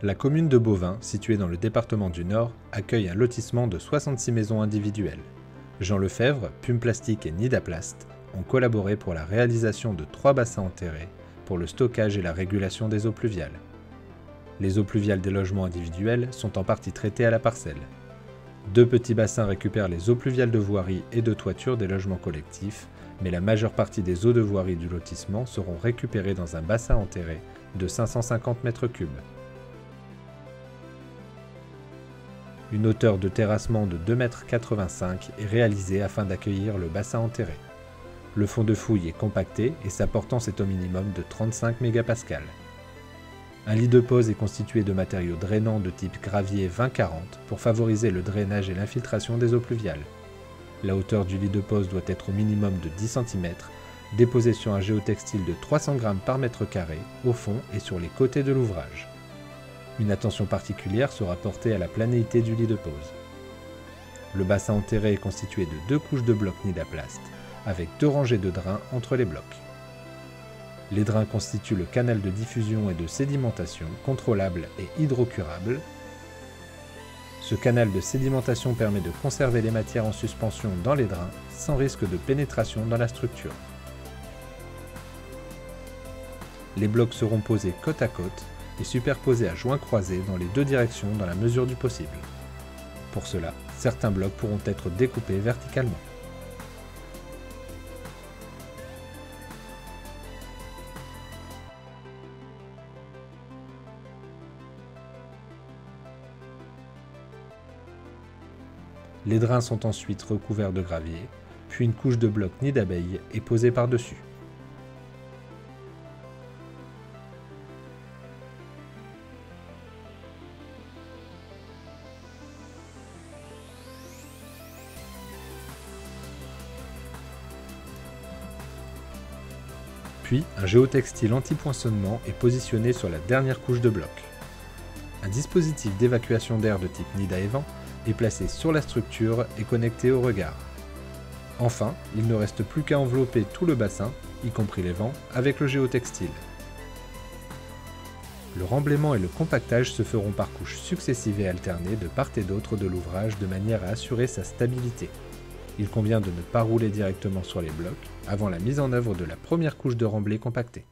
La commune de Beauvais, située dans le département du Nord, accueille un lotissement de 66 maisons individuelles. Jean Lefebvre, Pume Plastique et Nidaplast ont collaboré pour la réalisation de 3 bassins enterrés pour le stockage et la régulation des eaux pluviales. Les eaux pluviales des logements individuels sont en partie traitées à la parcelle. 2 petits bassins récupèrent les eaux pluviales de voirie et de toiture des logements collectifs, mais la majeure partie des eaux de voirie du lotissement seront récupérées dans un bassin enterré de 550 m3. Une hauteur de terrassement de 2,85 m est réalisée afin d'accueillir le bassin enterré. Le fond de fouille est compacté et sa portance est au minimum de 35 mégapascales. Un lit de pose est constitué de matériaux drainants de type gravier 20-40 pour favoriser le drainage et l'infiltration des eaux pluviales. La hauteur du lit de pose doit être au minimum de 10 cm, déposé sur un géotextile de 300 g par mètre carré, au fond et sur les côtés de l'ouvrage. Une attention particulière sera portée à la planéité du lit de pose. Le bassin enterré est constitué de 2 couches de blocs Nidaplast, avec 2 rangées de drains entre les blocs. Les drains constituent le canal de diffusion et de sédimentation contrôlable et hydrocurable. Ce canal de sédimentation permet de conserver les matières en suspension dans les drains sans risque de pénétration dans la structure. Les blocs seront posés côte à côte et superposés à joints croisés dans les 2 directions dans la mesure du possible. Pour cela, certains blocs pourront être découpés verticalement. Les drains sont ensuite recouverts de gravier, puis une couche de blocs nid d'abeille est posée par-dessus. Puis, un géotextile anti-poinçonnement est positionné sur la dernière couche de blocs. Un dispositif d'évacuation d'air de type nid à évent est placé sur la structure et connecté au regard. Enfin, il ne reste plus qu'à envelopper tout le bassin, y compris les vents, avec le géotextile. Le remblaiement et le compactage se feront par couches successives et alternées de part et d'autre de l'ouvrage de manière à assurer sa stabilité. Il convient de ne pas rouler directement sur les blocs avant la mise en œuvre de la première couche de remblai compacté.